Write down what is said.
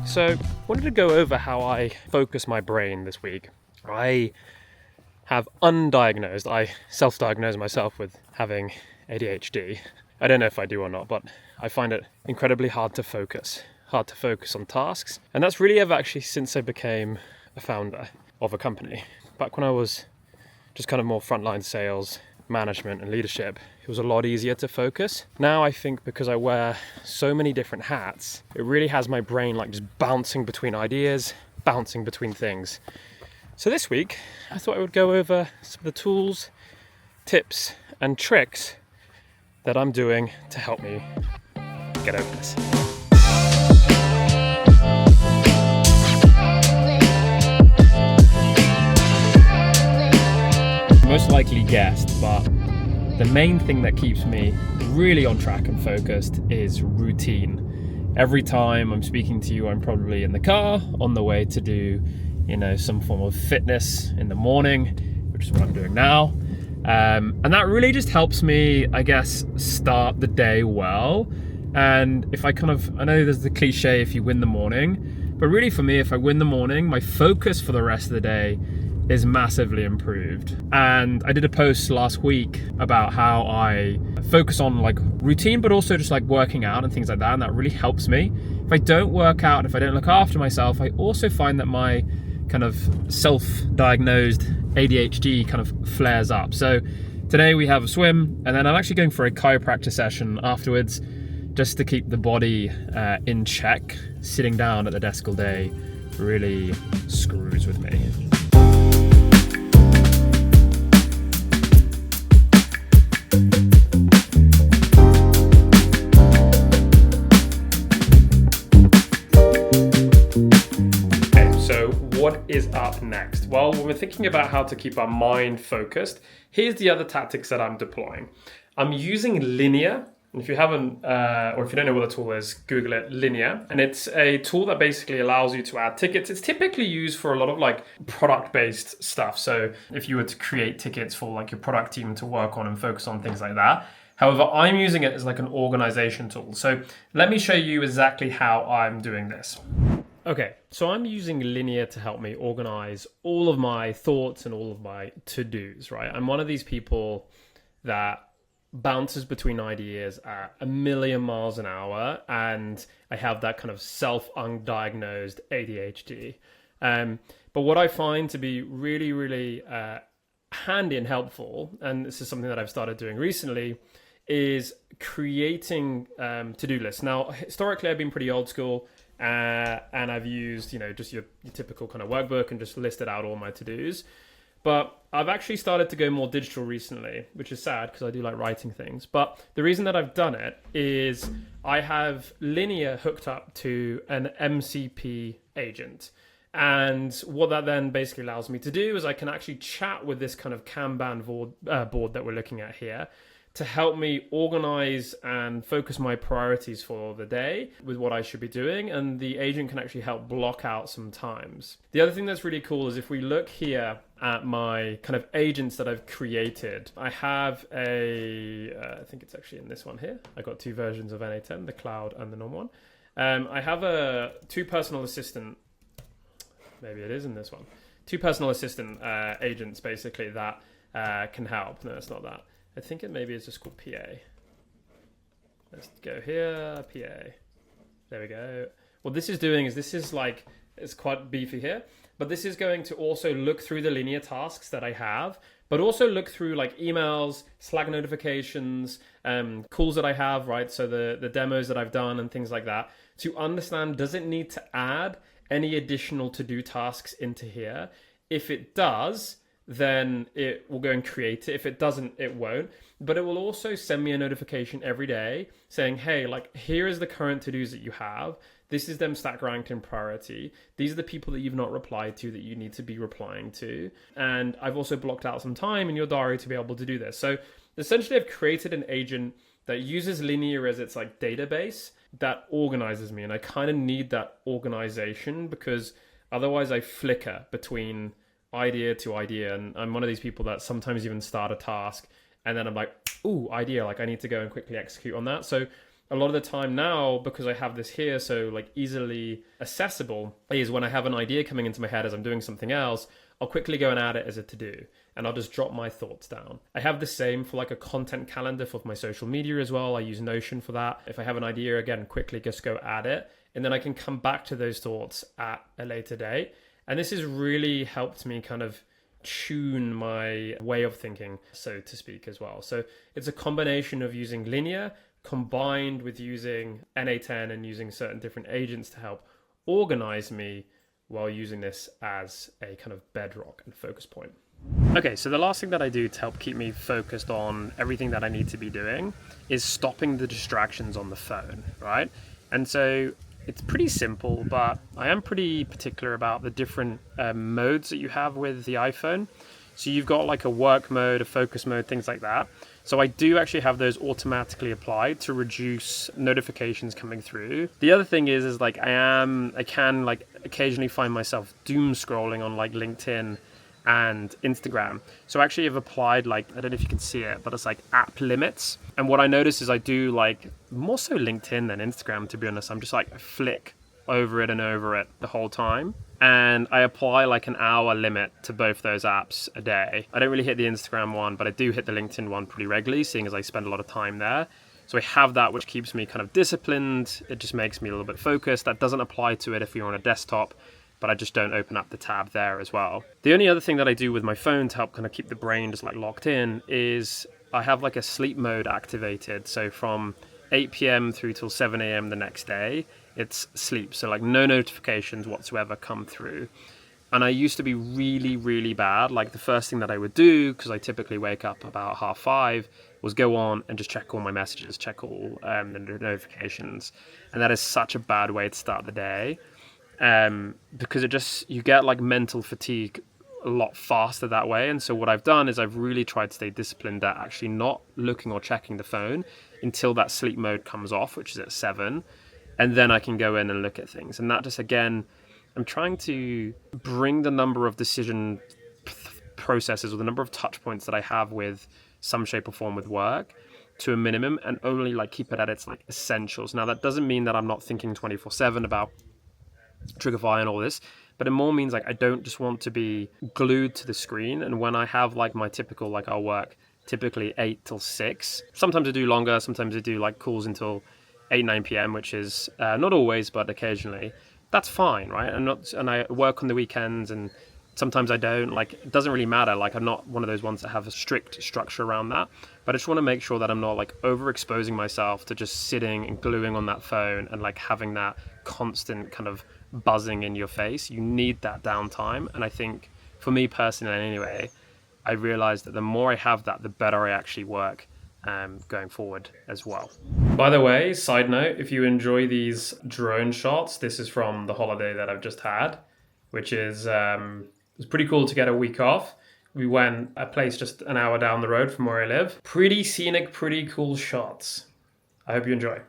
So, I wanted to go over how I focus my brain this week. I have undiagnosed, I self-diagnosed myself with having ADHD. I don't know if I do or not, but I find it incredibly hard to focus on tasks. And that's really ever actually since I became a founder of a company. Back when I was just kind of more frontline sales, management and leadership, it was a lot easier to focus. Now I think because I wear so many different hats, it really has my brain like just bouncing between ideas, bouncing between things. So this week, I thought I would go over some of the tools, tips and tricks that I'm doing to help me get over this. Most likely guessed, but the main thing that keeps me really on track and focused is routine. Every time I'm speaking to you, I'm probably in the car on the way to do, some form of fitness in the morning, which is what I'm doing now. And that really just helps me, I guess, start the day well. And if I know there's the cliche, if you win the morning, but really for me, if I win the morning, my focus for the rest of the day is massively improved. And I did a post last week about how I focus on like routine, but also just like working out and things like that. And that really helps me. If I don't work out, if I don't look after myself, I also find that my kind of self-diagnosed ADHD kind of flares up. So today we have a swim, and then I'm actually going for a chiropractor session afterwards, just to keep the body in check. Sitting down at the desk all day really screws with me. What is up next? Well, when we're thinking about how to keep our mind focused, here's the other tactics that I'm deploying. I'm using Linear. And if you haven't, or if you don't know what the tool is, Google it, Linear. And it's a tool that basically allows you to add tickets. It's typically used for a lot of like product-based stuff. So if you were to create tickets for like your product team to work on and focus on things like that. However, I'm using it as like an organization tool. So let me show you exactly how I'm doing this. Okay, so I'm using Linear to help me organize all of my thoughts and all of my to-dos, right? I'm one of these people that bounces between ideas at a million miles an hour, and I have that kind of self-undiagnosed ADHD. But what I find to be really, really handy and helpful, and this is something that I've started doing recently, is creating to-do lists. Now, historically, I've been pretty old school. And I've used, just your typical kind of workbook and just listed out all my to-dos. But I've actually started to go more digital recently, which is sad because I do like writing things. But the reason that I've done it is I have Linear hooked up to an MCP agent. And what that then basically allows me to do is I can actually chat with this kind of Kanban board that we're looking at here, to help me organize and focus my priorities for the day with what I should be doing. And the agent can actually help block out some times. The other thing that's really cool is if we look here at my kind of agents that I've created, I have I think it's actually in this one here. I got two versions of N8N, the cloud and the normal one. I have two personal assistant, maybe it is in this one, two personal assistant agents basically that can help. No, it's not that. I think it maybe is just called PA. Let's go here, PA. There we go. What this is doing is it's quite beefy here, but this is going to also look through the Linear tasks that I have, but also look through like emails, Slack notifications, calls that I have, right? So the demos that I've done and things like that, to understand, does it need to add any additional to-do tasks into here? If it does, then it will go and create it. If it doesn't, it won't. But it will also send me a notification every day saying, hey, like, here is the current to-dos that you have. This is them stack ranked in priority. These are the people that you've not replied to that you need to be replying to. And I've also blocked out some time in your diary to be able to do this. So essentially, I've created an agent that uses Linear as its like database that organizes me. And I kind of need that organization because otherwise I flicker between idea to idea, and I'm one of these people that sometimes even start a task and then I'm like, ooh, idea, like I need to go and quickly execute on that. So a lot of the time now, because I have this here so like easily accessible, is when I have an idea coming into my head as I'm doing something else, I'll quickly go and add it as a to-do, and I'll just drop my thoughts down. I have the same for like a content calendar for my social media as well. I use Notion for that. If I have an idea, again, quickly just go add it, and then I can come back to those thoughts at a later date. And this has really helped me kind of tune my way of thinking, so to speak, as well. So it's a combination of using linear combined with using NA10 and using certain different agents to help organize me while using this as a kind of bedrock and focus point. Okay, so the last thing that I do to help keep me focused on everything that I need to be doing is stopping the distractions on the phone, right? And so it's pretty simple, but I am pretty particular about the different modes that you have with the iPhone. So you've got like a work mode, a focus mode, things like that. So I do actually have those automatically applied to reduce notifications coming through. The other thing is like I can like occasionally find myself doom scrolling on like LinkedIn and Instagram. So actually I've applied like, I don't know if you can see it, but it's like app limits. And what I notice is I do like more so LinkedIn than Instagram, to be honest. I'm just like I flick over it and over it the whole time. And I apply like an hour limit to both those apps a day. I don't really hit the Instagram one, but I do hit the LinkedIn one pretty regularly, seeing as I spend a lot of time there. So I have that, which keeps me kind of disciplined. It just makes me a little bit focused. That doesn't apply to it if you're on a desktop, but I just don't open up the tab there as well. The only other thing that I do with my phone to help kind of keep the brain just like locked in is I have like a sleep mode activated. So from 8 p.m. through till 7 a.m. the next day, it's sleep. So like no notifications whatsoever come through. And I used to be really, really bad. Like the first thing that I would do, because I typically wake up about 4:30, was go on and just check all my messages, check all the notifications. And that is such a bad way to start the day, because you get like mental fatigue a lot faster that way. And so what I've done is I've really tried to stay disciplined at actually not looking or checking the phone until that sleep mode comes off, which is at 7. And then I can go in and look at things. And that just, again, I'm trying to bring the number of decision processes or the number of touch points that I have with some shape or form with work to a minimum, and only like keep it at its like essentials. Now, that doesn't mean that I'm not thinking 24/7 about Triggerfy and all this, but it more means like I don't just want to be glued to the screen. And when I have like my typical, like I'll work typically 8 till 6. Sometimes I do longer, sometimes I do like calls until 8, 9 p.m., which is not always, but occasionally. That's fine, right? And I work on the weekends, and sometimes I don't. Like, it doesn't really matter. Like, I'm not one of those ones that have a strict structure around that. But I just want to make sure that I'm not like overexposing myself to just sitting and gluing on that phone and like having that constant kind of buzzing in your face. You need that downtime. And I think for me personally, anyway, I realized that the more I have that, the better I actually work going forward as well. By the way, side note, if you enjoy these drone shots, this is from the holiday that I've just had, which is it was pretty cool to get a week off. We went a place just an hour down the road from where I live. Pretty scenic, pretty cool shots. I hope you enjoy.